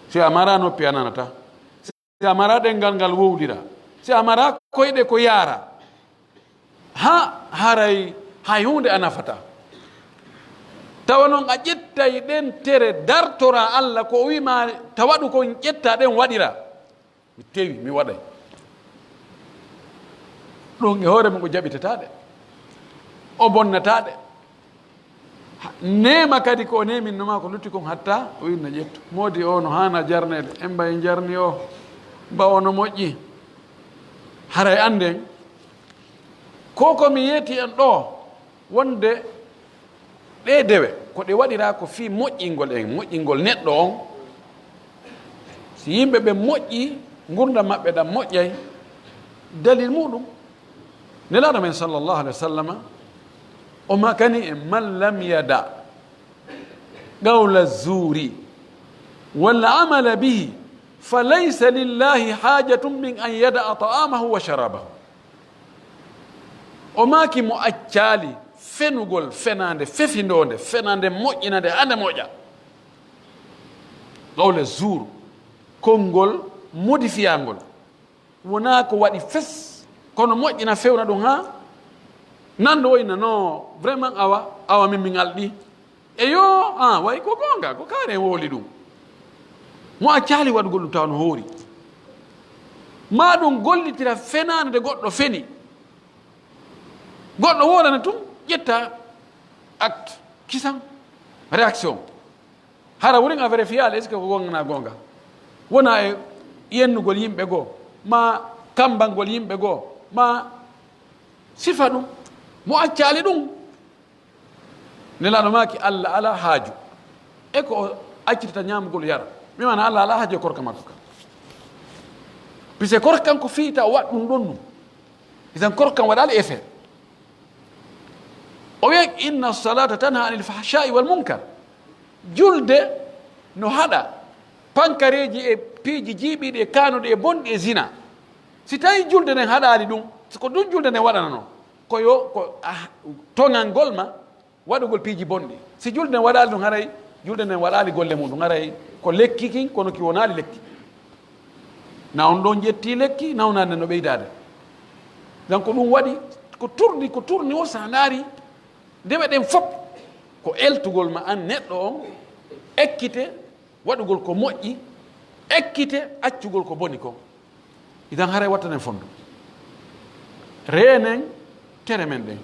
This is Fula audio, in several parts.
si amara noppi a nanata, si amara ɗengal ngal wowdira, si amara koyɗe ko yaara ha haray hay hunde a nafata. tawa noon a ƴettay ɗen tere dartora Allah ko wima tawaɗu ko ƴetta ɗen waɗira, mi tewi mi waɗay ɗum e hoore mum ko jaɓitataɗe, o bonnataɗe. nema kadi ko neminnoma ko lutti kon hatta o winna ƴettu modi o no hana jarnede en mbayi jarni o mba ono moƴƴi. haray anden ko komi yeeti en ɗo wonde ɗe dewe ko ɗe waɗira ko fi moƴƴingol en, moƴƴingol neɗɗo on. si yimɓe ɓe moƴƴi gurdam maɓɓe ɗam moƴƴay, dalil muɗum nelaɗo men sallllahu alih wa sallama o makani en man lam yada qawla zuri walla amala bihi falaysa lillahi hajatum min an yada'a ta'amahu wa sharabahu. o maki mo accali fenugol fenande fefindode fenande moƴƴinande ande moƴƴa, qawla zur konngol modifiyangol wona ko waɗi fes kono moƴƴina fewna ɗum ha nando woyna no vraiment awa min mi alɗi e yo way ko gonga ko kaare wooli ɗum mo a caali waɗugol ɗum taw no hoori ma ɗum gollitira fenade nde goɗɗo feni, goɗɗo wolana tum ƴetta acte kisan réaction hara wurin a vérifial est ce que ko gongana gonga wona e yennugol yimɓe goo ma kambangol yimɓe goo ma sifa ɗum mo accali ɗum nelaɗo maki Allah ala haaju e ko accitata ñamugol yara mimana Allah ala haaju e korka makko ka puisque korkan ko fiita o waɗ ɗum ɗon ɗum isan korkan waɗali effet. o wiya inna salata tanha anil fahshai wal munkar, julde no haɗa pankareji e piiji jiiɓiɗi e kanuɗi e bonɗi e zina. si tawi julde nden haɗali ɗum ko ɗum julde nden waɗana noon ko toŋangol ma waɗugol piiji bonɗi. si julde nden waɗali ɗum haray julde nden waɗali golle muɗum haray ko lekki kin kono ki wonali lekki, na on ɗon jetti lekki nawnade no ɓeydade. donc ɗum waɗi ko tourni o sa naari ndewe ɗen fop ko eltugol ma an neɗɗo on ekkite waɗugol ko moƴƴi, ekkite accugol ko boni ko. idan haray wattanen fondu reenen tere men ɗen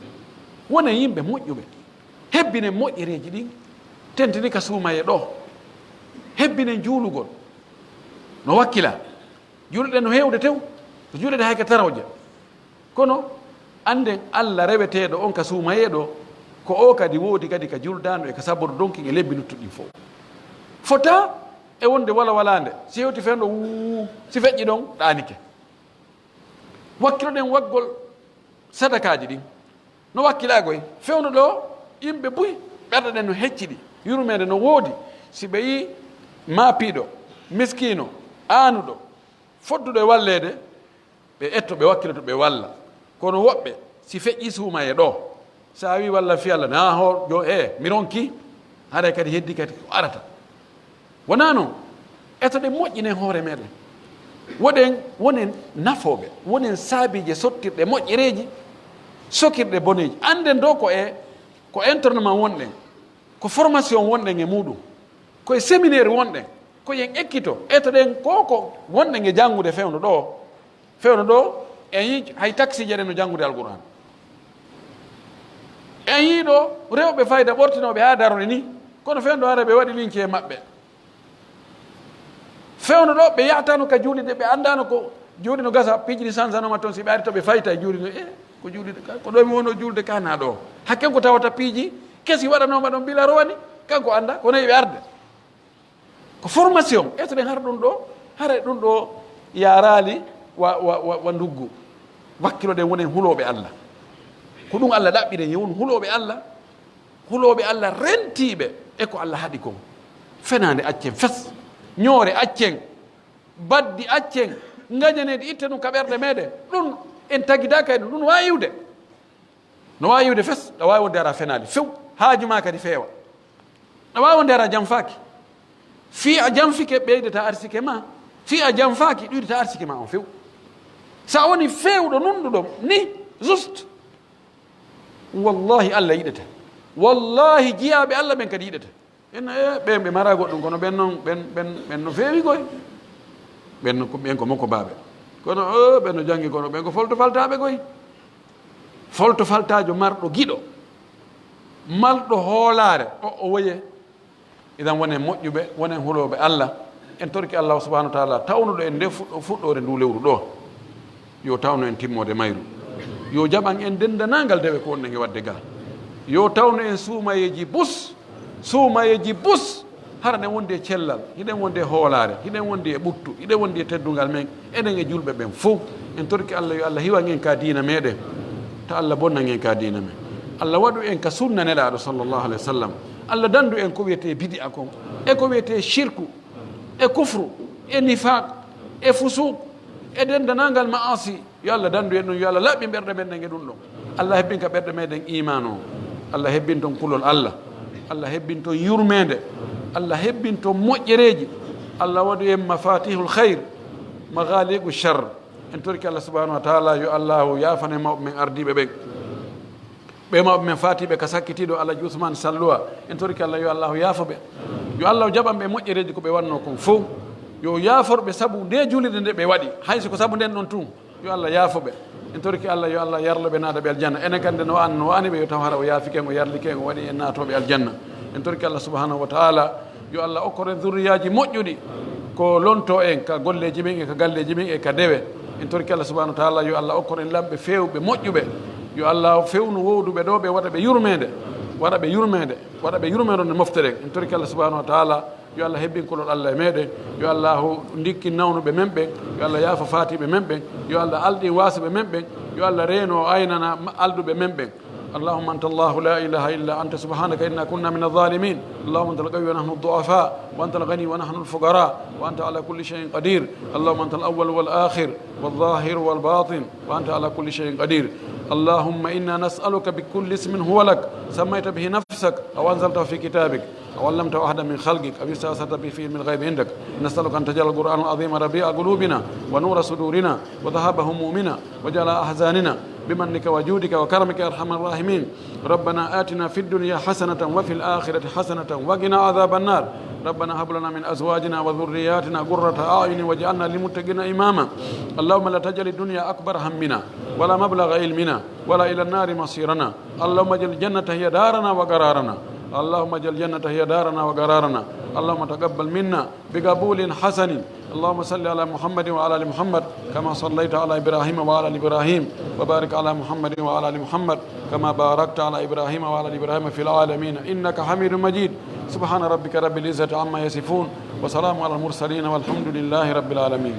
wonen yimɓe moƴƴuɓe hebbinen moƴƴereji ɗin tentini ka suumaye ɗo, hebbinen juulugol no wakkila julɗe no hewde tew so julɗe hayka tarawja kono anden Allah reweteɗo on ka suumaye ɗo ko o kadi woodi kadi ka juldano e ka saboto donki e lebbi luttuɗin fof fota e wonde walande si hewti fenɗo si feƴƴi ɗon ɗanike. wakkilo ɗen waggol sadakaji ɗin no wakkilagoy fewno ɗo yimɓe buy ɓerɗe ɗen no hecciɗi yurmede no woodi si ɓe yi maapiɗo miskino aanuɗo fodduɗo e wallede ɓe etto ɓe wakkilo to ɓe walla. kono woɓɓe si feƴƴi suuma e ɗo sa wi walla fi Allah na ho jo mi ronki haɗa kadi heddi kadi ko arata wona noon eto ɗe moƴƴinen hoore meɗen wonen nafoɓe wonen saabije sottirɗe moƴƴereji sokirɗe boneji anden do ko internement wonɗen ko formation wonɗen e muɗum koye séminaire wonɗen ko yen ekkito eto ɗen ko wonɗen e janngude fewno ɗo en yi hay taxi jeɗen no janngude alquran en yiiɗo rewɓe fayda ɓortinoɓe ha darone ni kono fewno ara ɓe waɗi linki e maɓɓe fewno ɗo ɓe yahtano ka juulide ɓe andano ko juuɗe no gasa piiji ɗi sansanoma toon si ɓe ari to ɓe fayta e juuɗe no ko juulide ko ɗo mi wono juulde kana ɗo hakken ko tawata piiji kesi waɗanoma ɗon bila rowani kanko anda ko nayi ɓe arde ko formation eto ɗen har ɗum ɗo hara ɗum ɗo yarali wa nduggu wakkilo ɗen wonen huloɓe Allah ko ɗum Allah ɗaɓɓiren yewon huloɓe Allah rentiɓe e ko Allah haɗi kon fenade accen fes ñoore accen baddi accen gañanede itte ɗum ka ɓerɗe meɗen ɗum en tagidaka e ɗum ɗum wawi yiwde no wawi yiwde fes ɗa wawi wonde ara fenali few haaju ma kadi feewa ɗa wawi wonde ara jam faaki fi a janfike ɓeydata arsike ma fi a janfaki ɗuydata arsike ma on few sa woni fewɗo nunɗuɗo ni juste wallahi Allah yiɗata wallahi jiyaɓe Allah ɓen kadi yiɗata en ɓen ɓe mara goɗɗum kono ɓen noon ɓen no feewi koye ɓen ko makko baaɓe kono ɓen no janggi kono ɓen ko folto faltaɓe koye folto faltajo marɗo giɗo malɗo hoolare o woye idan wonen moƴƴuɓe wonen huloɓe Allah en torki Allah subahanahu wa taala tawnuɗo en nde fuɗɗore ndu lewru ɗo yo tawno en timmode mayru yo jaɓan en dendanangal dewe ko wonɗen e wadde ga yo tawno en suumayeji bus hara nden wondi e cellal hiɗen wondi e hoolare hiɗen wondi e ɓuttu hiɗen wondi e teddungal men enen e julɓe ɓen fof en torki Allah yo Allah hiwan en ka diina meɗen ta Allah bonnan en ka diina men Allah waɗu en ka sunna nelaɗo sallllahu alayhi wa sallam Allah dandu en ko wiyete bidia kon e ko wiyete shirku e kufru e nifaq e fusuk e dendanangal maasi yo Allah dandu en ɗum yo Allah laɓɓi ɓerɗe men ɗen e ɗum ɗon Allah hebbin ka ɓerɗe meɗen iman o Allah hebbin ton kulol Allah Allah hebbin ton yurmede Allah hebbin ton moƴƴereji Allah waɗu en mafatihul khayr maghaliqu char en torki Allah subahanahu wa taala yo allahu yafane mawɓe men ardiɓe ɓen ɓe mawɓe men fatiɓe ka sakkitiɗo Alaji Ousmane Sallowa en torki Allah yo allahu yaafoɓe yo Allah jaɓan ɓe moƴƴereji ko ɓe wanno kon fof yo yaaforɓe saabu nde julide nde ɓe waɗi hayso ko saabu nden ɗon tun yo Allah yaafoɓe en torki Allah yo Allah yarloɓe naataɓe aljanna enen kandi no ani ɓe yo taw hara o yaafiken o yarliken o waɗi en naatoɓe aljanna en torki Allah subahanahu wa taala yo Allah okkoren zurriyaji moƴƴuɗi ko lonto en ka golleji men e ka galleji men e ka dewe en torki Allah subahanahu wa taala yo Allah okkoren lamɓe fewɓe moƴƴuɓe yo Allah fewnu wowduɓe ɗo ɓe waɗa ɓe yurmede nde moftere en torki Allah subahanahu wa taala yo Allah hebbin kolol Allah e meɗen yo Allah ndikki nawnuɓe men ɓen yo Allah yaafa fatiɓe men ɓen yo Allah alɗi wasiɓe men ɓen yo Allah reeno aynana alduɓe men ɓen اللهم أنت الله لا إله إلا أنت سبحانك إنا كنا من الظالمين اللهم أنت القوي ونحن الضعفاء وأنت الغني ونحن الفقراء وأنت على كل شيء قدير اللهم أنت الأول والآخر والظاهر والباطن وأنت على كل شيء قدير اللهم إنا نسألك بكل اسم هو لك سميت به نفسك أو أنزلته في كتابك أو علمته أحدا من خلقك أو استأثرت به في علم الغيب عندك نسألك أن تجعل القرآن العظيم ربيع قلوبنا ونور صدورنا وذهاب همومنا وجلاء أحزاننا بمنك وجودك وكرمك يا أرحم الراحمين ربنا آتنا في الدنيا حسنة وفي الآخرة حسنة وقنا عذاب النار ربنا هب لنا من أزواجنا وذرياتنا قرة أعين واجعلنا للمتقين إماما اللهم لا تجعل الدنيا أكبر همنا ولا مبلغ علمنا ولا إلى النار مصيرنا اللهم اجعل الجنة هي دارنا وقرارنا اللهم اجعل الجنة هي دارنا وقرارنا اللهم تقبل منا بقبول حسن اللهم صل على محمد وعلى ال محمد كما صليت على ابراهيم وعلى ال ابراهيم وبارك على محمد وعلى ال محمد كما باركت على ابراهيم وعلى ال ابراهيم في العالمين انك حميد مجيد سبحان ربك رب العزة عما يصفون وسلام على المرسلين والحمد لله رب العالمين.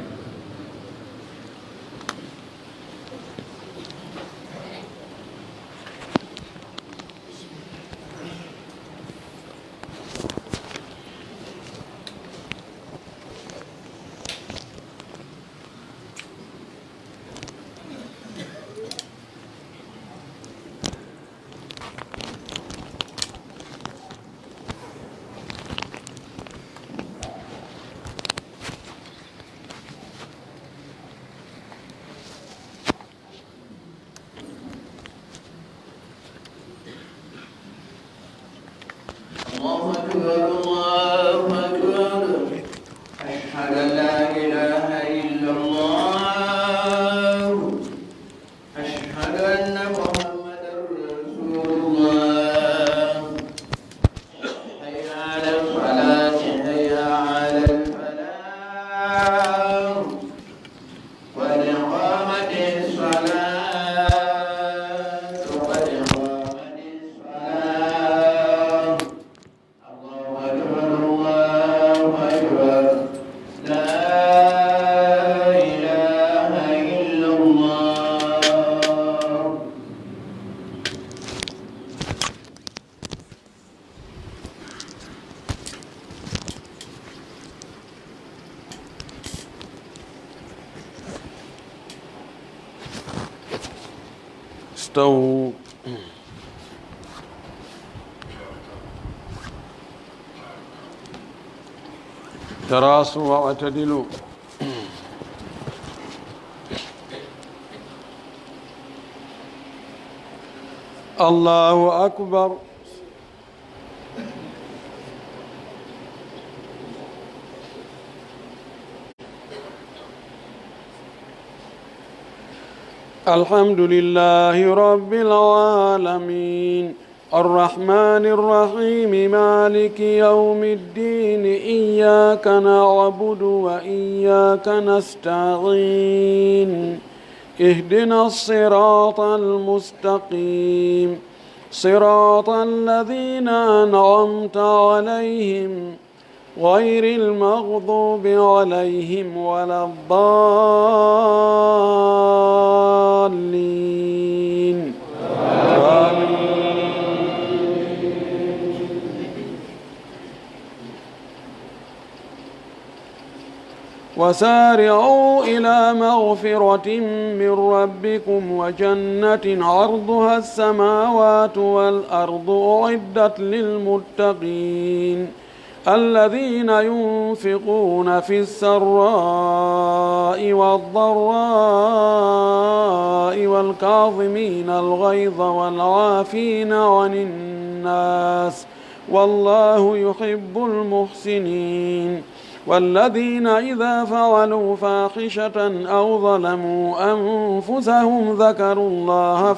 استووا تراصوا واعتدلوا. الله أكبر. الحمد لله رب العالمين الرحمن الرحيم مالك يوم الدين إياك نعبد وإياك نستعين اهدنا الصراط المستقيم صراط الذين أنعمت عليهم غير المغضوب عليهم ولا الضالين آمين. وسارعوا إلى مغفرة من ربكم وجنة عرضها السماوات والأرض أعدت للمتقين الذين ينفقون في السراء والضراء والكاظمين الغيظ والعافين عن الناس والله يحب المحسنين والذين إذا فعلوا فاحشة أو ظلموا أنفسهم ذكروا الله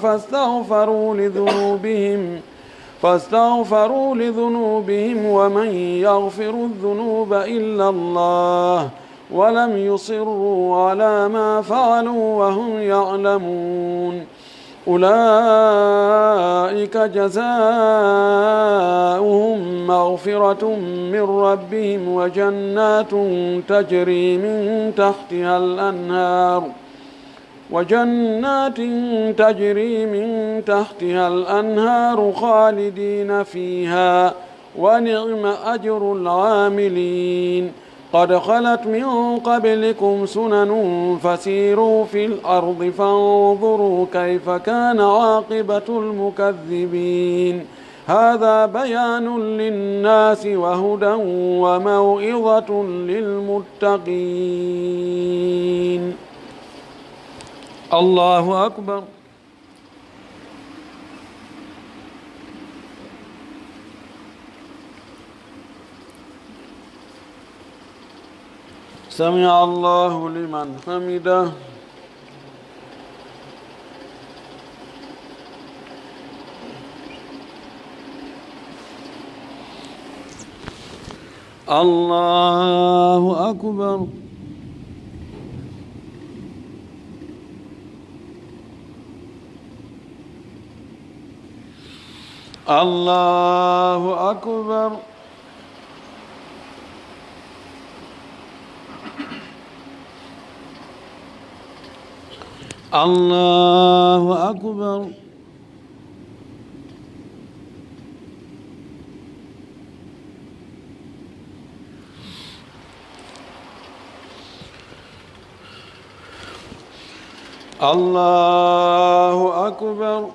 فاستغفروا لذنوبهم ومن يغفر الذنوب إلا الله ولم يصروا على ما فعلوا وهم يعلمون أولئك جزاؤهم مغفرة من ربهم وجنات تجري من تحتها الأنهار خالدين فيها ونعم أجر العاملين قد خلت من قبلكم سنن فسيروا في الأرض فانظروا كيف كان عاقبة المكذبين هذا بيان للناس وهدى وموعظة للمتقين. الله أكبر. سمع الله لمن حمده. الله أكبر. الله أكبر. الله أكبر. الله أكبر.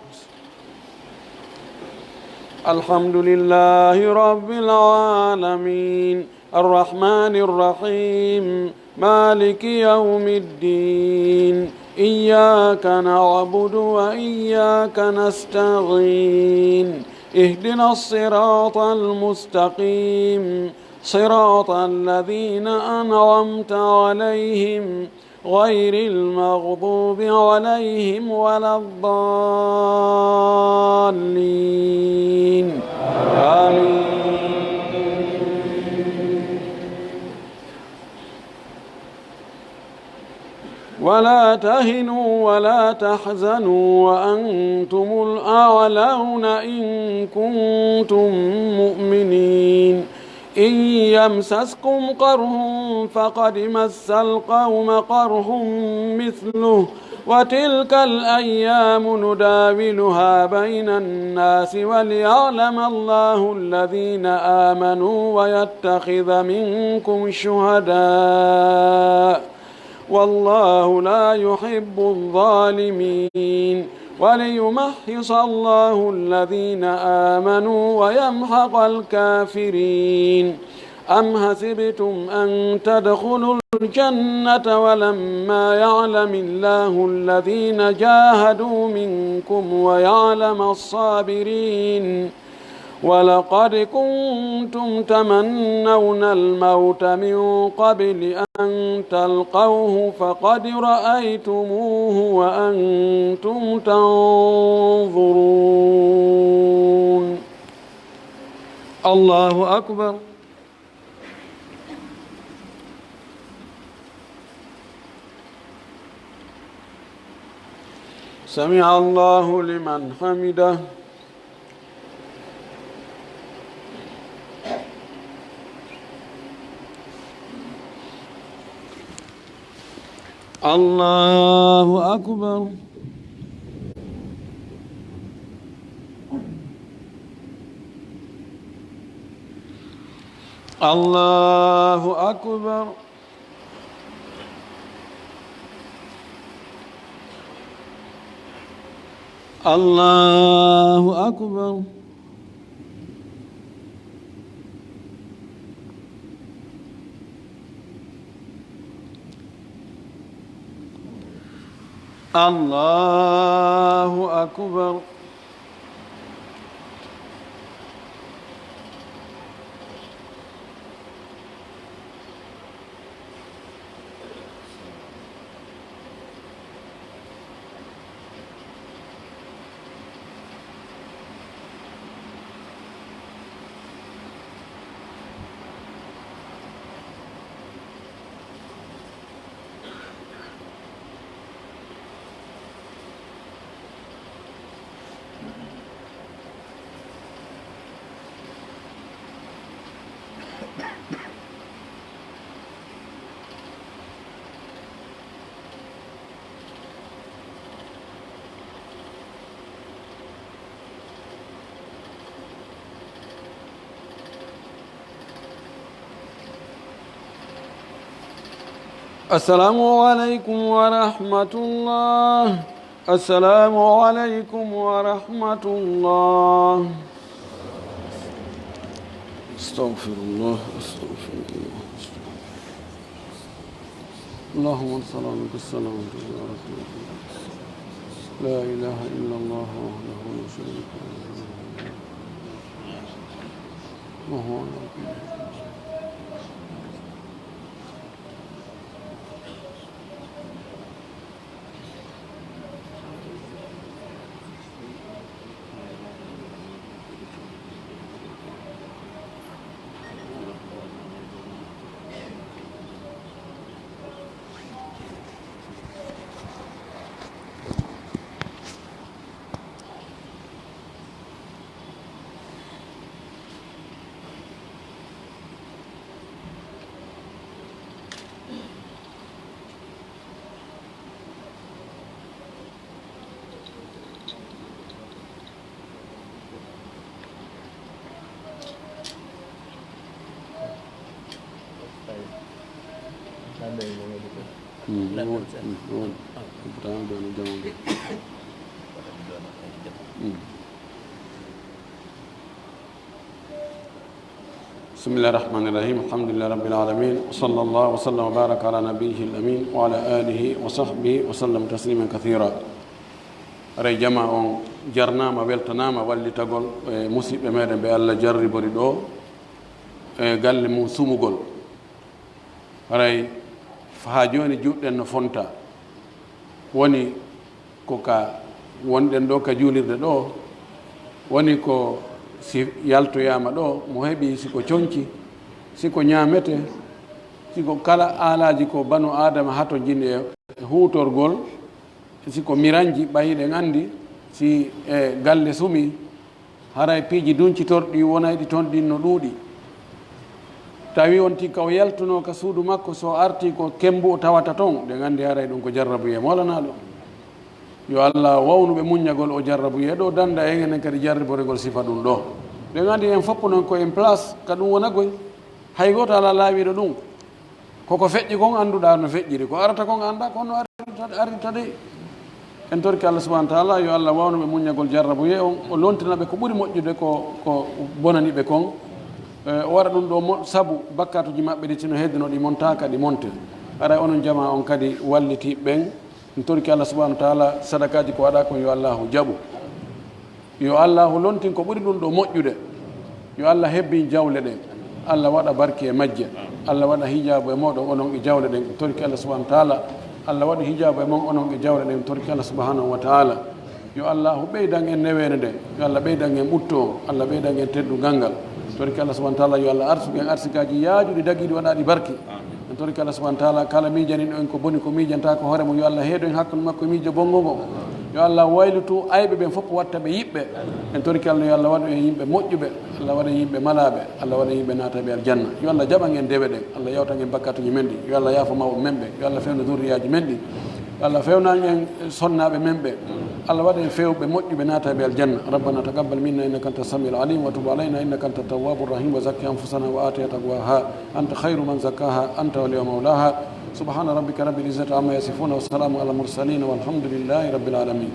الحمد لله رب العالمين الرحمن الرحيم مالك يوم الدين إياك نعبد وإياك نستعين اهدنا الصراط المستقيم صراط الذين أنعمت عليهم غير المغضوب عليهم ولا الضالين آمين. ولا تهنوا ولا تحزنوا وأنتم الأعلون إن كنتم مؤمنين إن يمسسكم قرح فقد مس القوم قرح مثله وتلك الأيام نداولها بين الناس وليعلم الله الذين آمنوا ويتخذ منكم شهداء والله لا يحب الظالمين وليمحص الله الذين آمنوا ويمحق الكافرين أم حسبتم أن تدخلوا الجنة ولما يعلم الله الذين جاهدوا منكم ويعلم الصابرين ولقد كنتم تمنون الموت من قبل أن تلقوه فقد رأيتموه وأنتم تنظرون. الله أكبر. سمع الله لمن حمده. الله أكبر. الله أكبر. الله أكبر. الله أكبر. السلام عليكم ورحمة الله. السلام عليكم ورحمة الله. استغفر الله. استغفر الله. اللهم صل على السلام لا إله إلا الله وحده لا شريك له وهو على كل شيء. بسم الله الرحمن الرحيم. الحمد لله رب العالمين وصلى الله وسلم وبارك على نبيه الأمين وعلى آله وصحبه وسلم تسليما كثيرا. ري جماعة جرنام بلتنام واللي تقول مصيبة مدن بالله جري بريدو قال مو سومغول ري فهاجوني جودن فونتا woni ko ka wonɗen ɗo ka juulirde ɗo woni ko si yaltoyama ɗo mo heeɓi siko coñci siko ñamete siko kala aalaji ko banu adama hato jinni e huutorgol siko miranji ɓayiɗen andi si e galle sumi haray piiji duncitorɗi wonayɗi toon ɗin no ɗuuɗi tawi on tika o yaltuno ka suudu makko so arti ko kembu o tawata toon ɗen andi haray ɗum ko jarrabuye molanaɗo yo allah wawnuɓe muññagol o jarrabuye ɗo danda en enen kadi jarriboregol sifa ɗum ɗo ɗen andi en foppo noon ko en place ka ɗum wonagoy hay goto ala laawiɗo ɗum koko feƴƴi kon annduɗa no feƴƴiri ko arata kon anda kono arita de en torki allah subahana taala yo allah wawnuɓe muññagol jarrabuye on o lontinaɓe ko ɓuuri moƴƴude ko bonaniɓe kon wara ɗum ɗo sabu bakkatuji maɓɓe ɗi tino heddino ɗi montaka ɗi monte ara onon jama on kadi walliti ɓen en torki Allah subhanahu wa ta'ala sadakaji ko waɗa kon yo Allahu jaɓu yo Allahu lontin ko ɓuri ɗum ɗo moƴƴude yo Allah hebbin jawle ɗen Allah waɗa barke e majje Allah waɗa hijabu e moɗon onon e jawle ɗen en torki Allah subhanahu wa ta'ala Allah waɗa hijabu e mon onon e jawle ɗen en torki Allah subhanahu wa ta'ala yo Allahu ɓeydan en newene nde yo Allah ɓeydan en ɓutto o Allah ɓeydan en teddugal ngal torki Allah subhanahu wa ta'ala yo Allah arsugu en arsikaji yaajuɗi dagiɗi waɗaɗi barke en torki Allah subhanahu wa ta'ala kala mijaninɗo en ko boni ko mijanta ko hoore mum yo Allah heeɗo en hakkude makko e miijo bongo ngo yo Allah waylutu ayɓe ɓen fof watta ɓe yiɓɓe en torki Allah yo Allah waɗu en yimɓe moƴƴuɓe Allah waɗa yimɓe malaɓe Allah waɗa yimɓe naataɓe aljanna yo Allah jaɓan en dewe ɗen Allah yawtan en bakkatuji men ɗi yo Allah yaafa mawɓe men ɓe yo Allah fewna durriyaji men ɗi yo Allah fewnan en sonnaɓe men ɓe Allah waɗa en fewɓe moƴƴuɓe naataɓe aljanna rabbana taqabbal minna innaka anta samiul alim wa tub alayna innaka anta tawwabur rahim wa zakki anfusana wa atiha taqwaha anta khayru man zakkaha anta waliyu mawlaha سبحان ربك رب العزة عما يصفون والسلام على المرسلين والحمد لله رب العالمين.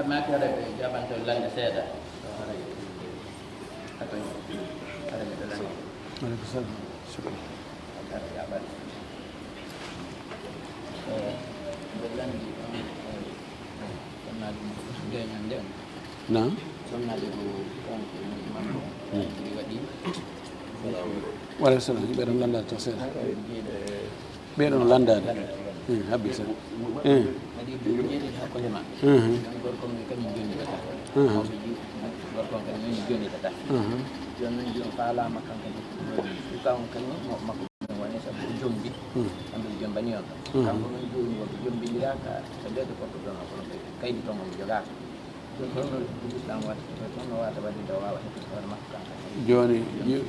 ما كان جابان تولنا سيدا. عليكم السلام. شكرا. نعم. wala salam ɓe ɗon landade to seeɗa ɓe ɗon landade habbi sen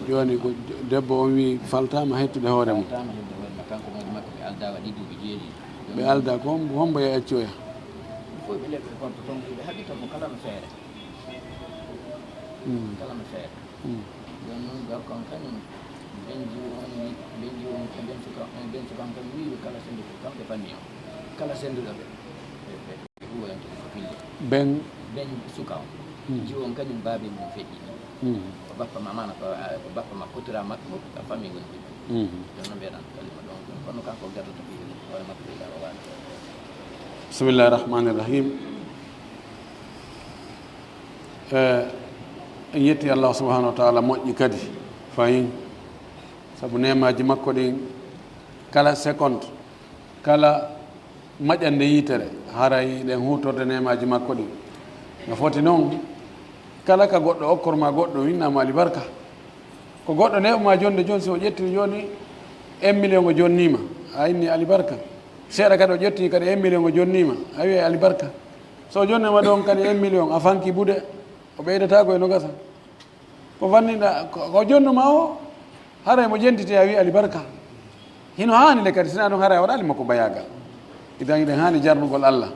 joni ko debbo on wi faltama hettude hoore mum ɓe alda ko hombo e accoya ben suka jiwon kañum baabi mum feƴƴi ko bappa ma mana ko bappa ma kotira makko ko famille woni ɗum jonno mbiyeɗan kalima ɗon kono kanko gardata fi hoore makko ɓeyɗa o waɗa bisimillahi rahmani rahim en yetti Allah subhanahu wa ta'ala moƴƴi kadi fayin sabu nemaji makko ɗin kala seconde kala maƴande yitere haray ɗen hutorde nemaji makko ɗin no foti noon kala ka goɗɗo okkorma goɗɗo winnama alibarka ko goɗɗo neɓma jonde joni so o ƴettini joni 1 million o jonnima a inni alibarka seeɗa kadi o ƴettini kadi 1 million o jonnima a wi alibarka so jonnima ɗon kadi 1 million a fanki buude o ɓeydata koye no gasa ko fanniɗa ko jonnuma o haray mo jentite a wi alibarka hino hani le kadi sina ɗum haray a waɗali makko bayagal idan iɗen hani jarnugol Allah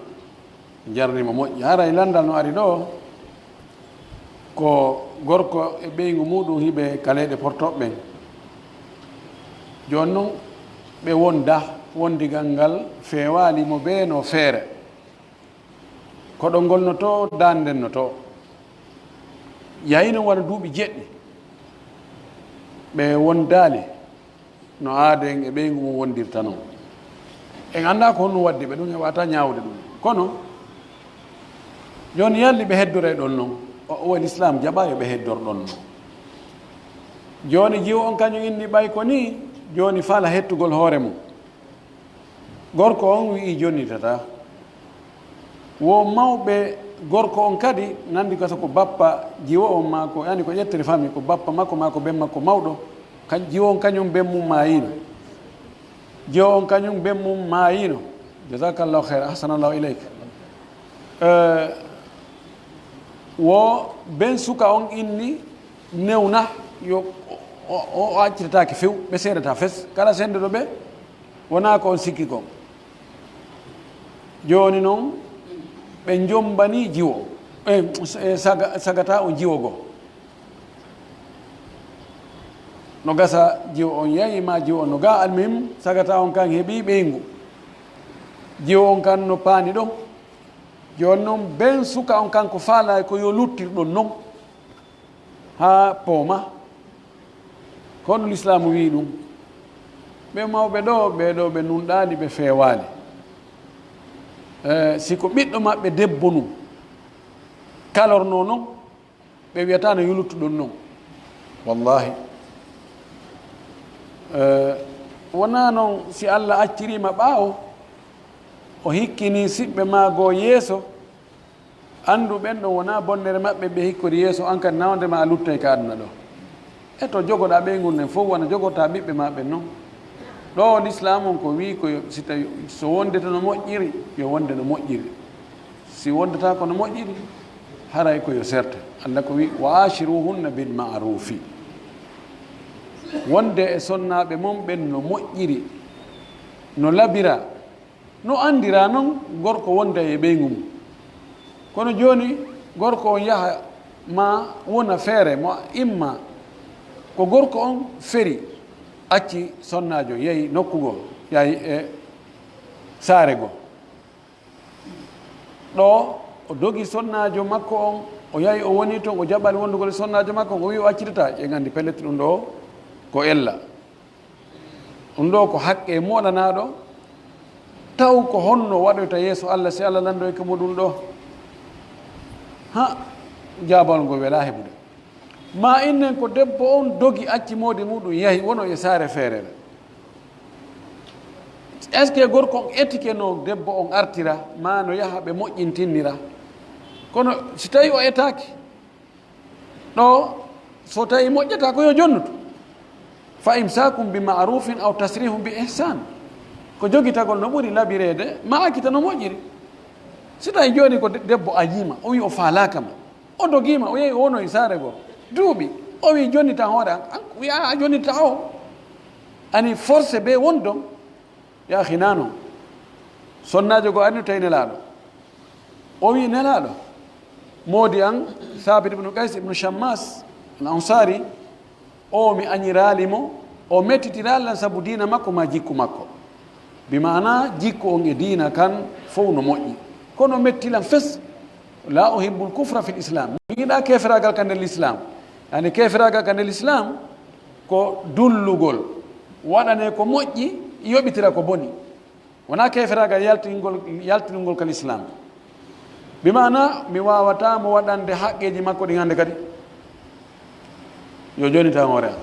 jarnima moƴƴi haray landal no ari ɗo ko gorko e ɓeygu muɗum hiɓe kaleɗe portoɓe ɓen joni noon ɓe wonda wondigal ngal fewalimo be no feere koɗo ngolnoto dandennoto yayino waɗa duuɓi jeɗɗi ɓe wondali no aaden e ɓeygu mum wondirta noon en anda ko honno waddi ɓe ɗum heɓata ñawde ɗum kono joni yalli ɓe heddore ɗon noon o l'islam jaɓa yo ɓe heddor ɗon noon joni jiwo on kañum inni ɓay ko ni joni fala hettugol hoore mum gorko on wi jonnitata wo mawɓe gorko on kadi nandi kasa ko bappa jiwo on mako yani ko ƴettere fami ko bappa makko ma ko ben makko mawɗo jiwo on kañum ben mum mayino jiwo on kañum ben mum mayino jasakallahu heyra ahsanallahu ileyka wo ben suka on inni newna yo o accitatake few ɓe seedata fes kala sendeɗo ɓe wona ko on sikki kon joni noon ɓe jombani jiwo sagata o jiwo go no gasa jiwo on yayima jiwo on no ga almim sagata on kan heeɓi ɓeygu jiwo on kan no paani ɗon joni noon ben suka on kanko faala ko yo luttir ɗon noon ha pooma kono l'islamu wi ɗum ɓe mawɓe ɗo ɓeɗo ɓe nunɗaali ɓe feewaali siko ɓiɗɗo maɓɓe debbo num kalorno noon ɓe wiyata no yuluttuɗon noon wallahi wona noon si Allah accirima ɓaawo o hikkini siɓɓe maago yeeso anndu ɓen ɗo wona bonnere maɓɓe ɓe hikkori yeeso an kadi nawdema a luttay ka aduna ɗo e to jogoɗa ɓeyngol nden fof wona jogota ɓiɓɓe maɓɓe noon ɗo l'islam on ko wi ko si tawi so wondeta no moƴƴiri yo wonde no moƴƴiri si wondata ko no moƴƴiri haray ko yo serte Allah ko wi wa ashiruhunna bil ma'rufi wonde e sonnaɓe mum ɓen no moƴƴiri no labira no andira noon gorko wonda e ɓeygu mum kono joni gorko on yaha ma wona feere mo imma ko gorko on feri acci sonnajo yeehi nokkugo yahi e saare go ɗo o dogi sonnajo makko on o yahi o woni toon o jaɓɓali wondugol sonnajo makko o wi o accitata ƴe gandi pelletti ɗum ɗo ko ella ɗum ɗo ko haqqe moɗanaɗo taw ko honno waɗoyta yeeso Allah si Allah landoy ko muɗum ɗo ha jabal ngo wela heɓude ma innen ko debbo on dogi acci moodi muɗum yahi wono e saare feerere est ce que gorko on etike no debbo on artira ma no yaha ɓe moƴƴintinnira kono si tawi o etaki ɗo so tawi moƴƴata ko yo jonnuto fa imsakum bi ma'rufin aw tasrihum bi ihsan ko jogitagol no ɓuri labirede ma akkita no moƴƴiri si tawi joni ko debbo a yima o wi o faalaka ma o dogima o yehi o wono e saare goo duuɓi o wi jonnita hoore an wiya a jonnita o ani forcé be wondon yahina noon sonnajo goo arni tawi nelaɗo o wi nelaɗo moodi an Thabit ibnu Qays ibnu Shammas al ansari o mi añiralimo o mettitirallan saabu diina makko ma jikku makko bi mana jikku on e diina kan fof no moƴƴi kono mettilan fes la uhibbul kufra fi l'islam mi yiɗa keferagal ka nder l'islam yani keferagal ka nder l'islam ko dullugol waɗane ko moƴƴi yoɓitira ko boni wona keferagal yaltinugol ka l'islam bi mana mi wawatamo waɗande haqqeji makko ɗi hande kadi yo jonita hoore am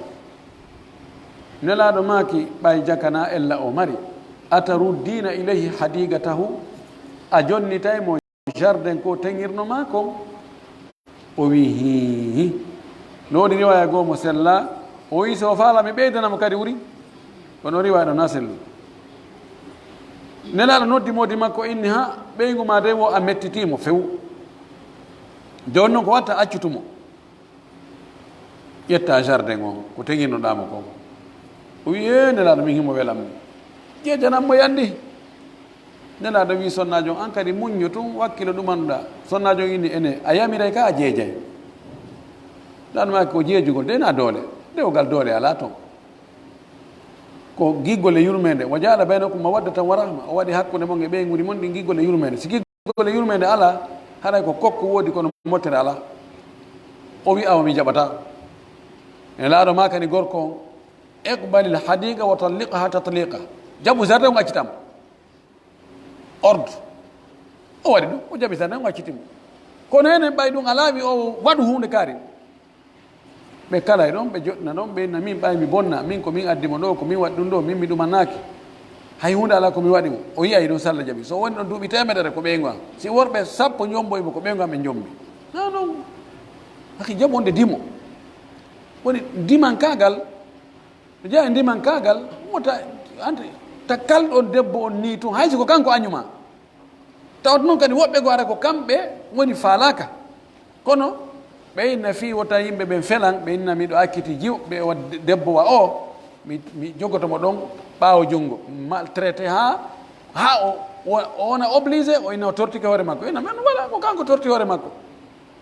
nelaɗo maki ɓay jakana ella o mari ataruddina ilayhi hadigatahu a jonnitay mo jardin ko teŋirno ma kon o wi hihi no waɗi riwaya goo mo sella o wi so faala mi ɓeydanamo kadi wuri kono riwaya ɗo na sellu nelaɗo noddi modi makko inni ha ɓeygu ma de wo a mettitimo few joni noon ko watta accutumo ƴetta jardin on ko teŋirnoɗamo kon o wi e nelaɗo min himo welam ni ƴeejanammo yandi nelaɗo wi sonnajo an kadi muñño tun wakkilo ɗumanɗuɗa sonnajo inni ene a yamiray ka a jeejay ɗanmaki ko jeejugol de na doole dewgal doole ala toon ko giggol e yurmede wo jaaɗa baynakum mawaddatan wa rahma o waɗi hakkude mon e ɓeyguri mon ɗi giggol e yurmede si giggol e yurmede ala haɗay ko kokku woodi kono mottere ala o wi awa mi jaɓata ene laaɗo ma kadi gorko on iqbalil hadiqa wa talliqaha tatliqa jaɓu jardin on accitama ordre o waɗi ɗum o jaɓi jardin on accitimo kono enen ɓay ɗum ala wi o waɗu hunde kaari ɓe kala e ɗon ɓe joɗɗina ɗon ɓe na min ɓay mi bonna min komin addimo ɗo komin waɗi ɗum ɗo min mi ɗumannaki hay hunde ala komi waɗimo o yiyay ɗum sallah jaɓi so woni ɗon duuɓi temedere ko ɓeygu am si worɓe sappo jomboymo ko ɓeygu am e jombi na non haki jaɓonde dimo woni dimankagal no jeeya dimankagal wota ante ta kalɗon debbo on ni tun haysi ko kanko añuma tawat noon kadi woɓɓe go ara ko kamɓe woni falaka kono ɓe inna fi wota yimɓe ɓen felan ɓe inna miɗo akkiti jiw ɓe wa debbo wa o mi jogotomo ɗon ɓaawo junngo maltraité ha o wona obligé o inna o tortike hoore makko ina men voilà ko kanko torti hoore makko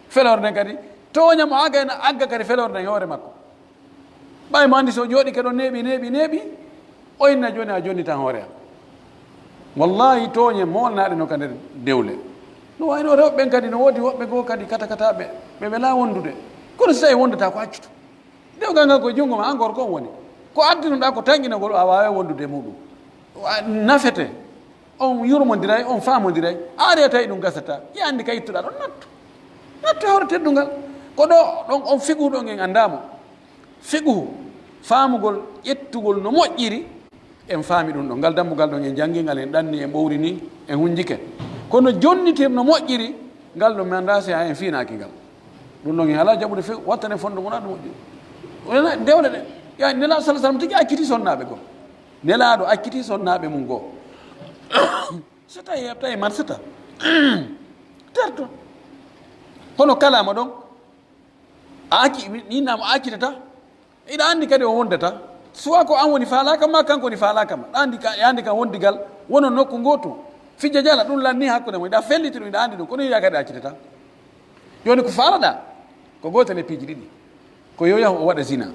felorde nden kadi toñamo aga ena agga kadi felorde nden e hoore makko ɓay mo anndi so jooɗi keɗo neeɓi o inna joni a jonni tan hoore am wallahi tooñe molnaɗe no ka nder dewle no wayno rewɓe ɓen kadi no woodi woɓɓe goo kadi katakataɓe ɓe wela wondude kono so tawi wondata ko accuto dewgal ngal koye junngo ma an gorko on woni ko addinoɗa ko tanginagol a wawi wondude muɗum nafete on yurmodiray on famodiray a ari tawi ɗum gasata yi andi ka yittuɗa ɗon nattu hawre teddungal ko ɗo ɗon on figuhu ɗon en andamo figuhu famugol ƴettugol no moƴƴiri en faami ɗum ɗo ngal dammugal ɗon en jangguingal en ɗanni en ɓowri ni en hunjike kono jonnitir no moƴƴiri ngal ɗo mi anda si ha en fiinaki ngal ɗum ɗon en ala jaɓude fe wattane fonde mona ɗo moƴƴiri dewle ɗe ya nelaɗo salah sallam tigi akkiti sonnaɓe goo nelaɗo akkiti sonnaɓe mum goo so tawi heɓta e marsata terto hono kalama ɗon ninama akkitata iɗa andi kadi o wondata soit ko an woni falaka ma kanko woni falaka ma andi kam wondigal wono nokku goto fijja jala ɗum lanni hakkude mo iɗa felliti ɗum iɗa andi ɗum kono yiya kadi accitata joni ko falaɗa ko gotel e piiji ɗiɗi ko yo yahu o waɗa zina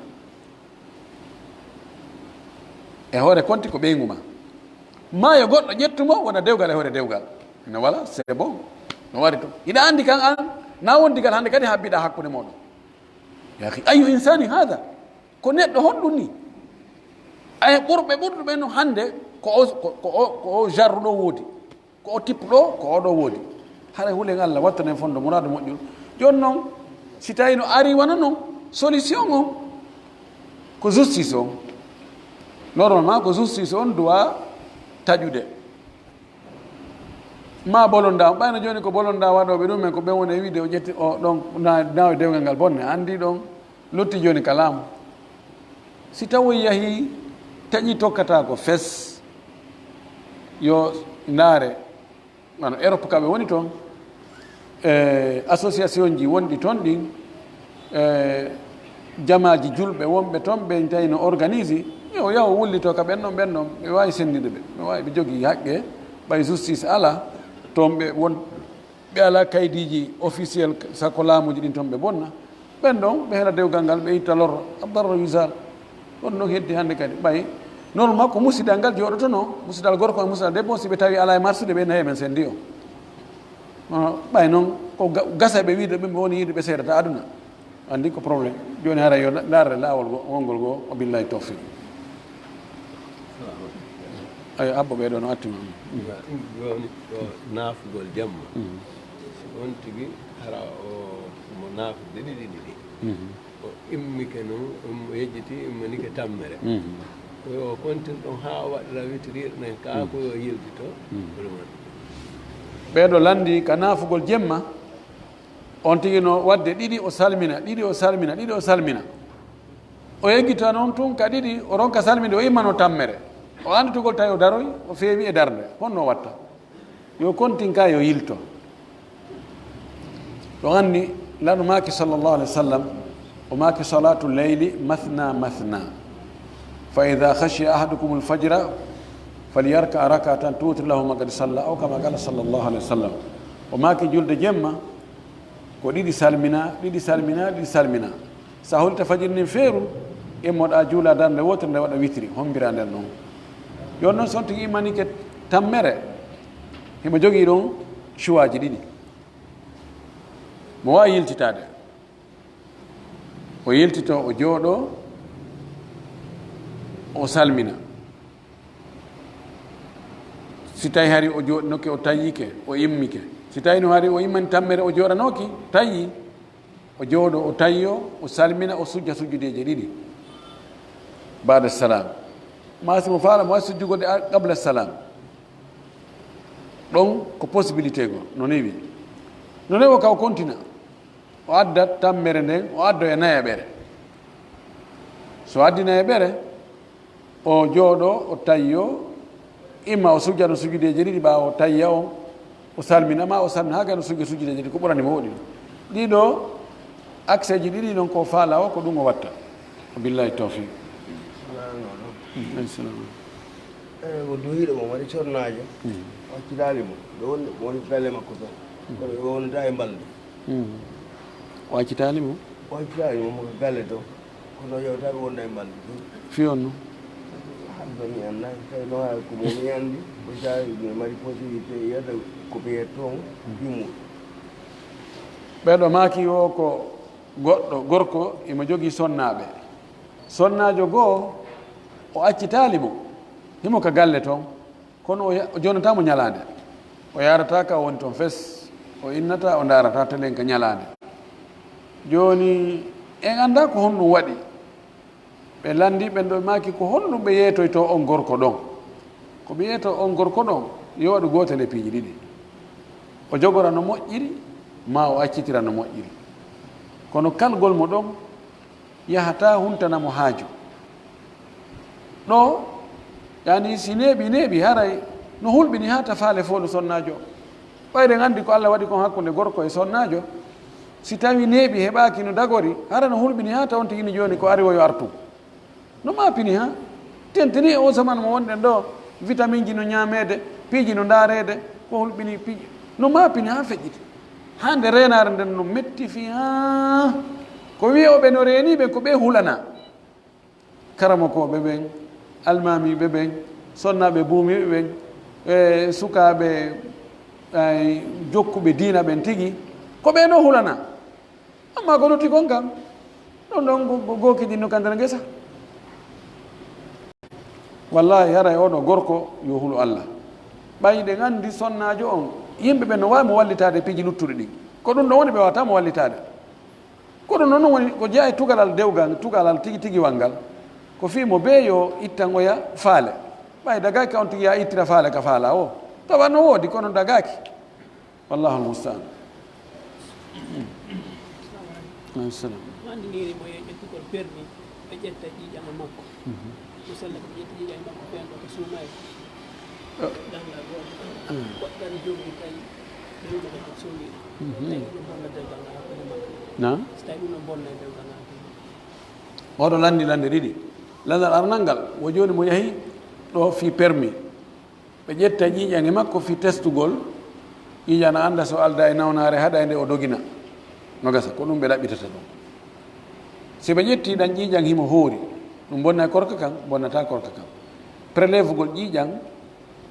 e hoore konti ko ɓeygu ma yo goɗɗo ƴettumo wona dewgal e hoore dewgal no wala c'est bon no wari to iɗa andi kan an na wondigal hande kadi habbiɗa hakkude moɗon yahi ayu insani hada ko neɗɗo honɗum ni ay ɓurɓe no hande ko o jarru ɗo woodi ko o tippu ɗo ko oɗo woodi haɗa huulen Allah wattane fondo murado moƴƴol joni noon si tawi no ari wona noon solution o ko justice o normalement ko justice on doit taƴude ma bolonda ɓayno joni ko bolonda waɗoɓe ɗumen ko ɓen woni e wiide o ƴetti o ɗon nawi dewgal ngal bonne andi ɗon lotti joni ka laamu si tawi yahi taƴi tokkata ko fes yo ndaare ano Europe kaɓe woni toon association ji wonɗi toon ɗin jamaji julɓe wonɓe toon ɓe tawi no organise yo yaho wullito ka ɓenɗon ɓe wawi sendide ɓe wawi ɓe jogui haqqe ɓay justice ala toon ɓe won ɓe ala kaydiji officiel sakko laamuji ɗin toon ɓe bonna ɓen ɗon ɓe heeɗa dewgal ngal ɓe itta lorro abdarra wisal ɗon noon heddi hannde kadi ɓay normalement ko musidal ngal jooɗoto noon musidal gorko e musidal debbo si ɓe tawi ala e marsude ɓe nayi men sendi o ɓay noon ko gasa ɓe wiide ɓe woni yiide ɓe seedata aduna andi ko probléme joni hara yo darre laawol wongol goo o billahi tawfiq ay abbo ɓeɗo no attima joni ɗo naafugol jamma on tigi hara mo naafude ɗiɗi o immike noon o yejjiti immanike tammere o kontin ɗon ha waɗira witriɗo nen ka ko yo yiltito ɓeɗo landi ka naafugol jemma on tigi no wadde ɗiɗi o salmina o yeggita noon tun ka ɗiɗi o ronka salminde o immano tammere o anditogol tawi o daroy o feewi e darde honno watta yo kontin ka yo yilto ɗo anni lanu maki sallllahu alih wa sallam o maki salatu leyli mathna fa ida khashiya ahadukum lfajra falyarka rakatan tutri lahu ma kadi salla aw kama qala sallllahu alih wa sallam o maki julde jemma ko ɗiɗi salmina sa holta fajiri nin feeru immoɗa juula darde wotere nde waɗa witri hombira nden ɗon yon noon son tigi immanike tammere himo jogii ɗon choix ji ɗiɗi mo wawi yiltitade o yiltito o jooɗo o salmina si tawi hari o jooɗinoke o tayyike o immike si tawi no hari o immani tammere o jooɗanoki tayyi o jooɗo o tayyo o salmina o sujja sujjudeje ɗiɗi bada salam masimo faala mo wawi sujjugode qabla salam ɗon ko possibilité go no newi o kaw continue o addat tammere nden o addo e nayaɓere so addi nayaɓere o jooɗo o tayyo imma o sujja no sujjudeje ɗiɗi ɓawa o tayya o salmina ma o salmina ha kay no sujja sujjudeje ɗiɗi ko ɓuranimo woɗi ɗiɗo accès ji ɗiɗi noon ko faala o ko ɗum o watta billahi tawfiq ko duhiɗo mo waɗi cornajo waccitali mo ɗo woni woni pelle makko to kono o wonata e balde waccitali mo mo pelle to kono yewtaɓe wonda e balde fiyon no hanɗo mi annayi tawi no ha ko momi andi ko tawi mi mari possibilité yiyata ko ɓeyet toon yimmuɗo ɓeɗo maki o ko goɗɗo gorko imo jogii sonnaaɓe sonnaajo goo o accitaali mo himo ka galle toon kono o jonataamo ñalaande o yarata ka woni toon fes o innata o ndaarata telen ka ñalaande jooni en annda ko honɗum waɗi ɓe lanndi ɓen ɗo maaki ko honɗum ɓe yeetoyto on gorko ɗon ko ɓe yeeto on gorko ɗon yo waɗu gootel e piiji ɗiɗi o jogora no moƴƴiri ma o accitira no moƴƴiri kono kalgol mo ɗon yahata huntanamo haaju ɗo yani si neeɓi haray no hulɓini ha ta faale foolu sonnaajo ɓayden anndi ko Allah waɗi kon hakkunde gorko e sonnaajo si tawi neeɓi heɓaaki no dagori hara no hulɓini ha ta on tigini jooni ko ari o yo artu no maapini ha tentini e o zaman mo wonɗen ɗo vitamine ji no ñaameede piiji no ndaareede ko hulɓini piiji no maapini ha feƴƴiti hande reenaare nden no metti fi ha ko wiyoɓe no reeniɓe ko ɓe hulana karama koɓe ɓen almamiɓe ɓen sonnaɓe buumiɓe ɓen e sukaaɓe jokkuɓe diina ɓen tigi ko ɓe no hulana amma ko lutti kon kam ɗon ɗon gookiɗinno ka nder ngesa wallahi haray oɗo gorko yo hulu Allah ɓayɗen anndi sonnaajo on yimɓe ɓe no wawi mo wallitade piiji luttuɗe ɗin ko ɗum ɗo woni ɓe wawata mo wallitade ko ɗum noon woni ko jeeya e tugalal dewgal tugalal tigi tigiwal ngal ko fiimo be yo ittangoya faale ɓay dagaki on tigi ya ittira faale ka faala o tawa no woodi kono dagaki wallahu almustaan salam andiniri mo ƴettugol permis ɓe ƴetta ƴiƴama makko musalla ko ƴetti ƴiƴama makko fen ɗo ko suumaye danga goɗɗan jogui tawi rewɓe ko sowi tawi ɗum bonna dewgal ngal hakkude makko na so tawi ɗum no bonna e dewgal ngal oɗo landi lande ɗiɗi landal arnal ngal wo joni mo yahi ɗo fi permis ɓe ƴetta ƴiƴange makko fi testugol ƴiƴana anda so alda e nawnare haɗa e nde o dogina no gasa ko ɗum ɓe ɗaɓɓitata ɗum si ɓe ƴetti ɗan ƴiƴang himo hoori ɗum bonna e korka kan bonnata korka kan prélève gol ƴiƴang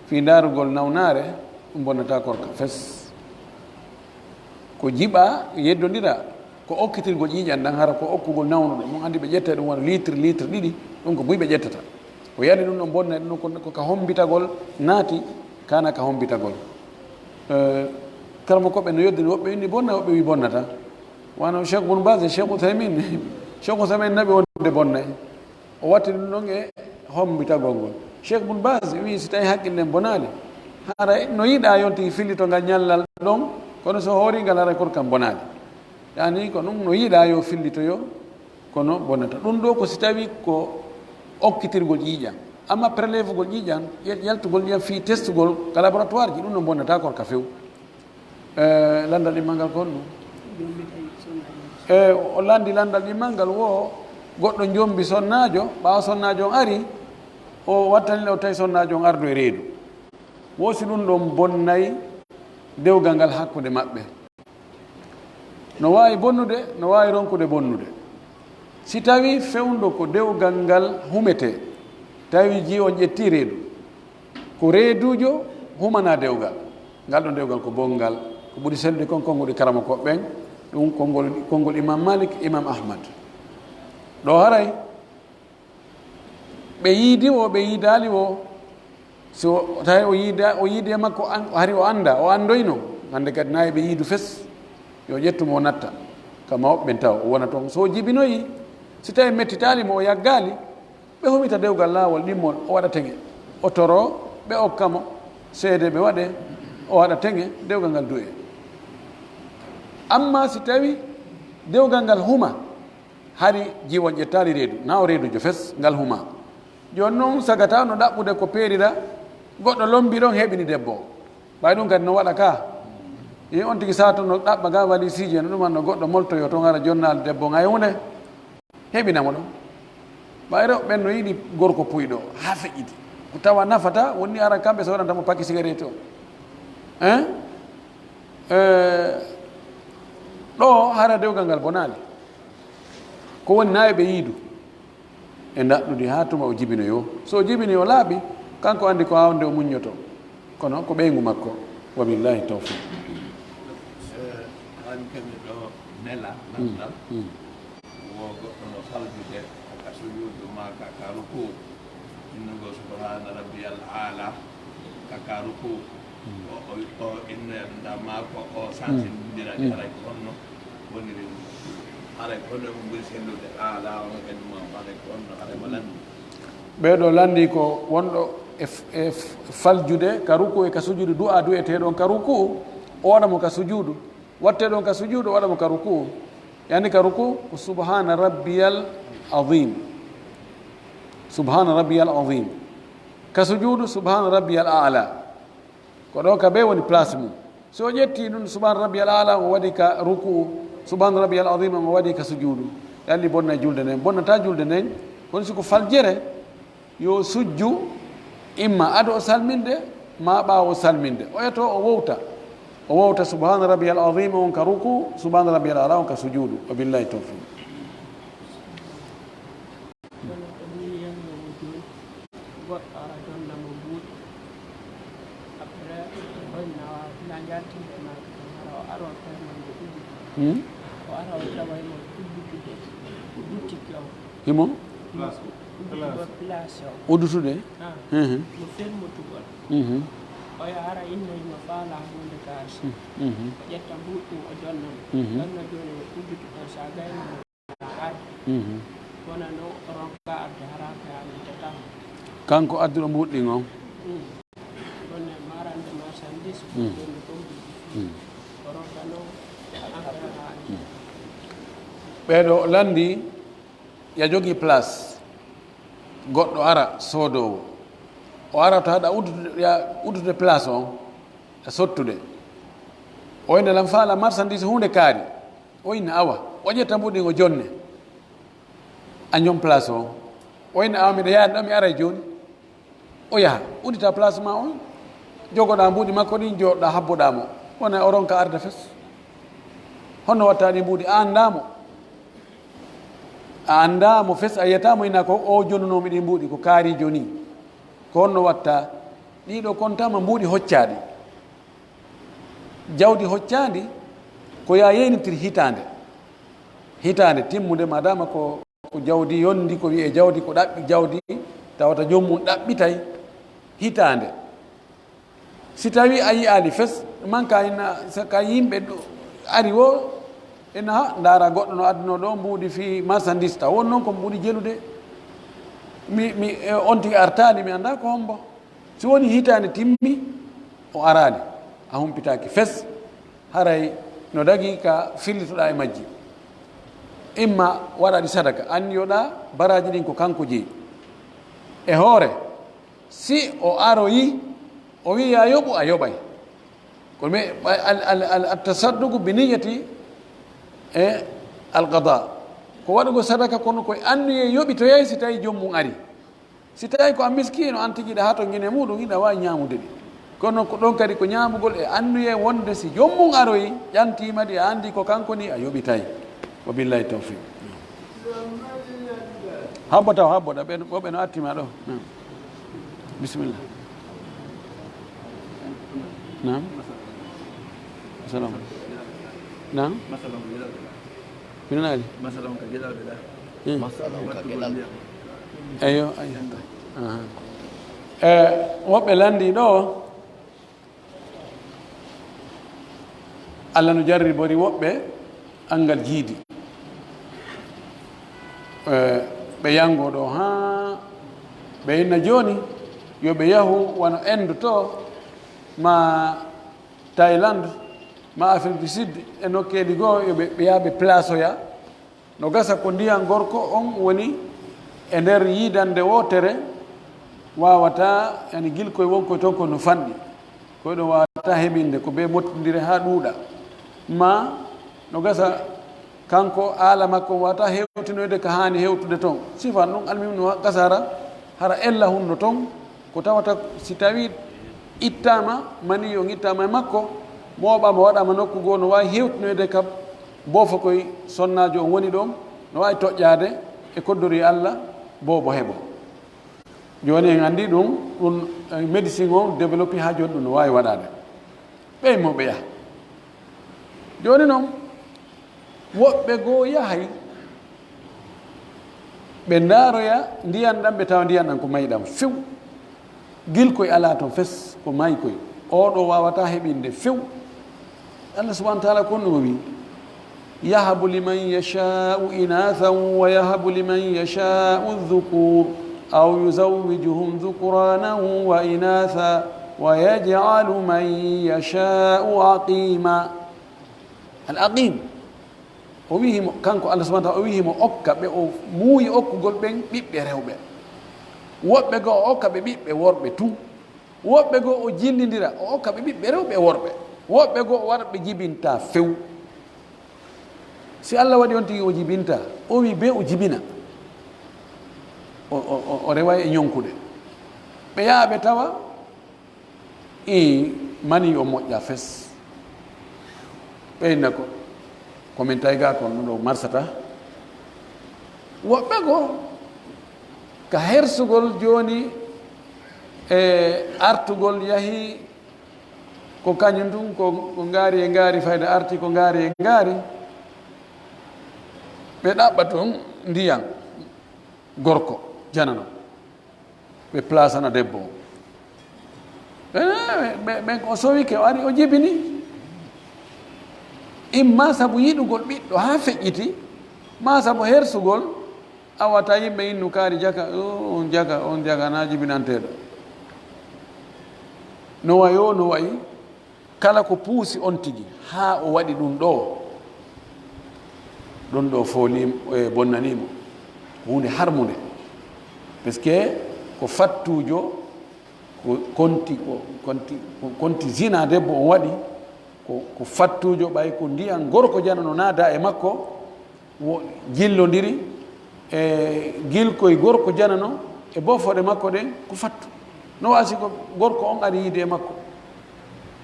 fi darugol nawnare ɗum bonnata korka fes ko jiɓa yeddodira ko okkitirgol ƴiƴan ɗan hara ko okkugol nawnuɗo mon andi ɓe ƴetta ɗum wona litre ɗiɗi ɗum ko buyɓe ƴettata o yaɗi ɗum ɗon bonna ɗum ko ka hombitagol naati kana ka hombitagol karmo koɓe no yoddiri woɓɓe inni bonna woɓɓe wi bonnata wano cheikh boun base cheikh outhaymine cheikh outhaymine naɓi wonde bonna o watti ɗum ɗon e hombitagol ngol cheikh boun base wi si tawi haqqille bonali hara no yiiɗa yon tigi fillito ngal ñallal ɗon kono so hooringal hara koto kam bonali yani ko ɗum no yiiɗa yo fillitoyo kono bonnata ɗum ɗo ko si tawi ko okkitirgol ƴiƴan amma prélève gol ƴiƴan yaltugol ƴiƴan fi testugol ka laboratoire ji ɗum no bonnata kon ka few landal ɗimmal ngal kon ɗum o landi landal ɗimmal ngal wo goɗɗo jombi sonnaajo ɓaawa sonnaajo on ari o wattanile o tawi sonnaajo on ardo e reedu wosi ɗum ɗon bonnayi dewgal ngal hakkude maɓɓe no waawi bonnude no waawi ronkude bonnude si tawi fewndo ko dewgal ngal humete tawi ji on ƴetti reedu ko reedujo humana dewgal ngal ɗon dewgal ko bongal ko ɓuri sellude kon konngol karama koɓɓen ɗum konngol imam malik imam ahmad ɗo haray ɓe yiidi o ɓe yiidali o so tawi o yiidi e makko hari o anda o andoyno hande kadi nayi ɓe yiidu fes yo ƴettumo o natta kama woɓɓen taw o wona toon so jibinoyi si tawi mettitalimo o yaggali ɓe humita dewgal laawol ɗimmol o waɗa teŋe o toro ɓe okkamo seede ɓe waɗe o waɗa teŋe dewgal ngal du'e amma si tawi dewgal ngal huma hari jiwon ƴettali reedu na o reedujo fes ngal huma joni noon sagata no ɗaɓɓude ko peerira goɗɗo lombi ɗon heɓini debbo o ɓay ɗum kadi no waɗa ka i on tigi sato no ɗaɓɓa ga wali siji no ɗuman no goɗɗo moltoyo toon ara jonnal debbo ngay hunde heɓinamo ɗon ɓay rew ɓen no yiiɗi gorko puyɗo ha feƴƴiti ko tawa nafata wonni ara kamɓe soɗantamo paquet cigarette o ɗo hara dewgal ngal bonali ko woni nayi ɓe yiidu e daɗɗude ha tuma o jibinoyo so jibini o laaɓi kanko andi ko hawnde o muññoto kono ko ɓeygu makko wabillahi tawfiq an kami ɗo nela namdal wo goɗɗo no saljude ka sujudu ma ka ruku innugo subhana rabbiyal ala ka ruku o inneda maako o sansindirani haray honno woniri haray honno mo ɓuri sellude ala ono kadi mo haray honno haray mo landi ɓeeɗo landi ko wonɗo e faljude ka ruku e ka sujudu du'a du'eteɗon ka ruku o waɗamo ka sujudu watteɗon ka sujudu o waɗamo ka ruku yani ka ruku ko subhana rabbiyal azim subhana rabbiyal azim ka sujudu subhana rabbiyal a'la ko ɗo ka ɓe woni place mum so ƴetti ɗum subhana rabbiyal a'la o waɗi ka ruku subhana rabbiyal azim o waɗi ka sujudu yalli bonna julde nden bonnata julde nden kono siko faljere yo sujju imma ado o salminde ma ɓaawo salminde o yeto o wowta subhana rabbiyal azim on ka ruku subhana rabbiyal ala on ka sujudu wa billahi tawfiq goɗɗo ara donnamo buuɗi après gonnawa na jaltinɗema ara o ara o tawimo ɗuɗi o ara o tawaymo ɗuɗɗude boutique o himo uddugo place o uddutude mo fermotugol o yahara innoyimo faala hunde kaarsi o ƴetta mbuɗɗum o jonnamo ɗonno joni o uddutu ɗon sa gaynimo ar wona no ronka arde haraka yaminte tan kanko adduɗo mbuɗɗin on wonne marande marchandise ɗonni tombi o ronka no affaire haali ɓeeɗo landi ya jogii place goɗɗo ara soodowo o arata haɗa uddude place on e sottude o ine lam faala marchandise hunde kaari o ine awa o ƴetta mbuɗin o jonne a jon place on o ine awa miɗa yaani ɗo mi ara e jooni o yaha uddita place ma on jogoɗa mbuuɗi makko ɗin jooɗɗa habboɗamo wona o ronka arde fes honno watta ɗi mbuuɗi a anndamo fes a yiyatamo ina ko o jonnunomi ɗi mbuuɗi ko kaari joni ko honno watta ɗiɗo kontama mbuuɗi hoccaɗi jawdi hoccadi ko ya yeynitiri hitande timmude madama ko jawdi yondi ko wiye jawdi ko ɗaɓɓi jawdi tawata jommum ɗaɓɓitay hitande si tawi a yiyali fes manka ina ka yimɓe ari o ina ha ndaara goɗɗo no adduno ɗo mbuuɗi fi marchandise taw won noon ko mbuuɗi jelude mi on tigi artani mi anda ko hombo si woni hitande timmi o arani a humpitaki fes haray no dagi ka fillitoɗa e majji imma waɗaɗi sadaka anniyoɗa baraji ɗin ko kanko jeeyi e hoore si o aroyi o wi ya yoɓu a yoɓay ko mi altasaddugu bi niyati e alqada ko waɗugo sadaka kono koye annuye yoɓitoyay si tawi jommum ari si tawi ko a miskino an tigiɗa ha to guine muɗum iɗa wawi ñamude ɗi kono ko ɗon kadi ko ñamugol e annuye wonde si jommum aroyi ƴantimadi a andi ko kanko ni a yoɓitay wa billahi tawfiq habbotaw ɓoɓe no attima ɗo bisimillah nam salam nam minanaali eyo woɓɓe landi ɗo allah no jarribori woɓɓe angal jiidi ɓe yango ɗo ha ɓe inna joni yoɓe yahu wano inde to ma Thailand ma Afrique du Sud e nokkeɗi goo yoɓe yaɓe place oya no gasa ko ndiyan gorko on woni e nder yidande wotere wawata yani gilkoye wonkoye toon ko no fanɗi koyɗo wawata heɓinde ko ɓe mottodire ha ɗuuɗa ma no gasa kanko aala makko wawata hewtinoyde ko hani hewtude toon sifan ɗum almim no gasa hara ella hunno toon ko tawata si tawi ittama mani o ittama e makko mooɓama waɗama nokku goo no wawi hewtinoyde kam boofa koye sonnajo on woni ɗon no wawi toƴƴade e koddori Allah boobo heɓo joni en andi ɗum médecine o développé ha joni ɗum no wawi waɗade ɓey moɓe yaha joni noon woɓɓe goo yahay ɓe ndaaroya ndiyan ɗam ɓe tawa ndiyan ɗam ko mayiɗam few gilkoye ala toon fes ko mayi koye oɗo wawata heɓinde few allah subahana taala konno wi yahabu liman yashau inathan wa yahabu liman yashau dhukur aw yuzawwijuhum dhukuranan wa inatha wa yaj'alu man yashau aqima al aqim o wihimo kanko allah subahana taala o wihimo okka ɓe o muuyi okkugol ɓen ɓiɓɓe rewɓe woɓɓe goo o okka ɓe ɓiɓɓe worɓe tu woɓɓe goo o jillidira o okka ɓe ɓiɓɓe rewɓe worɓe woɓɓe goo o waɗa ɓe jibinta few si allah waɗi on tigi o jibinta o wi be o jibina o rewa e ñonkude ɓe yaha ɓe tawa mani o moƴƴa fes ɓeyna ko komin tayga kon ɗo marsata woɓɓe goo ka hersugol joni e artugol yahi ko kañum tun ko ngaari e ngaari fayde arti ko ngaari e ngaari ɓe ɗaɓɓa toon ndiyan gorko janano ɓe placana debbo o ɓen o sowike o ari o jibini imma sabu yiɗugol ɓiɗɗo ha feƴƴiti ma sabu hersugol awata yimɓe innu kaari jaka on jaga na jibinanteɗo no wayo no wayi kala ko puusi on tigi ha o waɗi ɗum ɗo foolim e bonnanimo hunde harmude par ce que ko fattujo ko konti zina debbo on waɗi ko fattujo ɓay ko ndiyan gorko janano naada e makko jillodiri e gilkoye gorko janano e bofode makko ɗen ko fattu no wasi ko gorko on ari yiide e makko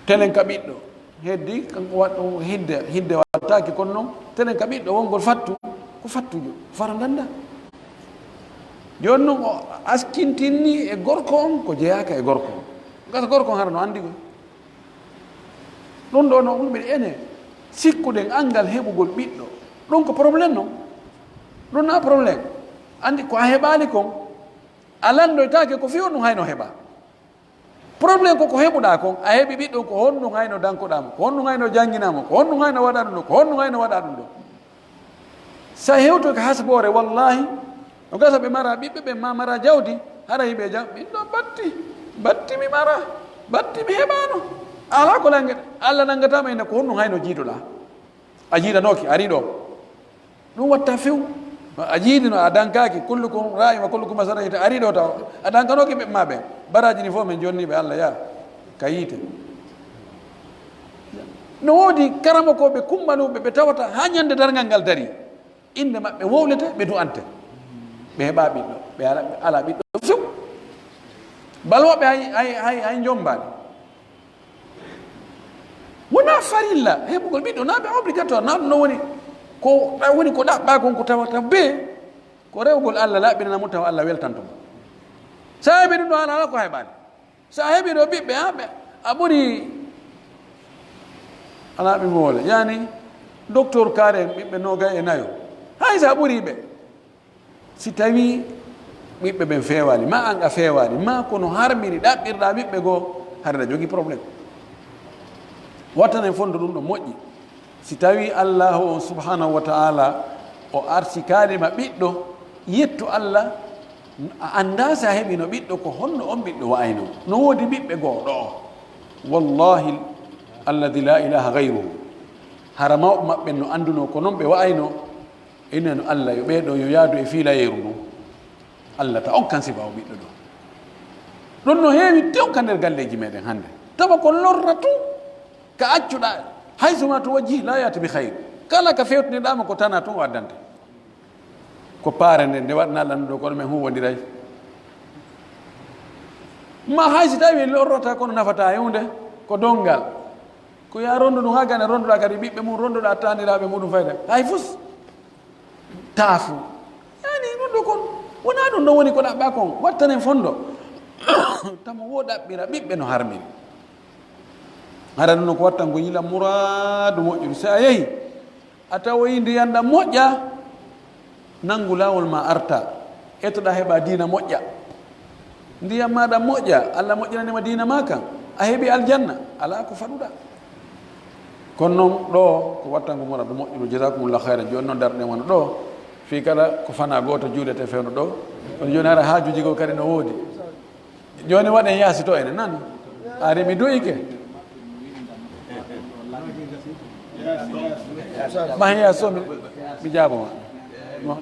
telen ka ɓiɗɗo heddi kanko waɗɗo hidde wattaki kono noon telen ka ɓiɗɗo wongol fattu ko fattujo fara ganda joni noon o askintinni e gorko on ko jeyaka e gorko on gasa gorko on hara no andi koy ɗum ɗo no ɗum ɓeɗe ene sikkuɗen angal heɓugol ɓiɗɗo ɗum ko probléme noon ɗum na probléme andi ko a heɓali kon a landoytake ko fiyon ɗum hayno heɓa probléme koko heɓuɗa kon a heeɓi ɓiɗɗo ko honɗum hayno dankoɗamo ko honɗum hayno jangguinamo ko honɗum hayno waɗa ɗum ɗo ko honɗum hayno waɗa ɗum ɗo sa hewtoke hasbore wallahi no gasa ɓe mara ɓiɓɓe ɓe ma mara jawdi hara yiɓe jam ɓiɗɗo batti mi mara batti mi heɓano ala ko langue allah nangatama ene ko honɗum hayno jiidoɗa a jiidanoki ari ɗo ɗum watta few a jiidino a dankaki kullukum ra'in wa kullukum masarahite ari ɗo taw a dankanoki ɓe ma ɓen baraji ni fof min jonniɓe allah ya ka yiite no woodi karama ko ɓe kummanuɓe ɓe tawata ha ñande dargal ngal dari inde maɓɓe wowlete ɓe du'ante ɓe heɓa ɓiɗɗo ɓe ala ɓiɗɗo few balwoɓe hay jombani wona farilla heɓugol ɓiɗɗo na ɓe obligatoire na ɗum no woni ko woni ko ɗaɓɓa kon ko tawata be ko rewgol allah laɓɓinanamo tawa allah weltantomo sa heɓi ɗum ɗo ala ko heɓani sa heɓi ɗo ɓiɓɓe haɓe a ɓuuri ala ɓe moole yani docteur kare ɓiɓɓe 24 hay sa ɓuuriɓe si tawi ɓiɓɓe ɓen fewani ma an a fewani ma kono harmini ɗaɓɓirɗa ɓiɓɓe goo harɗa jogui probléme wattanen fondo ɗum ɗo moƴƴi si tawi allahu subhanahu wa taala o arsi kalima ɓiɗɗo yetto allah a anda sa heɓino ɓiɗɗo ko honno on ɓiɗɗo wayno no woodi ɓiɓɓe goo ɗo wallahi alladi la ilaha gayruhu hara mawɓe maɓɓe no anduno ko noon ɓe wayno ineno allah yo ɓeeɗo yo yaadu e fiilayeru ndu allah ta on kan siba o ɓiɗɗo ɗo ɗon no heewi tewka nder galleji meɗen hannde tawa ko lorra tu ka accuɗa haysuma to wajji la yata bi hayre kala ka fewtiniɗama ko tana tun o addante ko paare nde nde waɗna allah ɗo kono men huwodiray ma hay si tawi lorrata kono nafata hewde ko dongal ko ya rondu ɗum ha gane ronduɗa kadi ɓiɓɓe mum ronduɗa taniraɓe muɗum fayda hay fus taafu yani ɗum ɗo kon wona ɗum ɗo woni ko ɗaɓɓa kon wattanen fondo tamo wo ɗaɓɓira ɓiɓɓe no harmini hara ɗum no ko watta ngo yila mouradu moƴƴudu sa yeehi atawoyi ndiyam ɗam moƴƴa nanngu laawol ma arta ettoɗa heɓa diina moƴƴa ndiyam maɗa moƴƴa Allah moƴƴinanima diina ma kan a heeɓi aljanna ala ko faɗuɗa kono noon ɗo ko wattango mura ɗo moƴƴuɗo jasakumullah hayran joni noon darɗe wona ɗo fi kala ko fana goto juuɗete fewno ɗo kono joni ara haajuji go kadi no woodi joni waɗen yaasi to ene nani ari mi doyike ma hen ya so mi jaaboma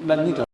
ɗannita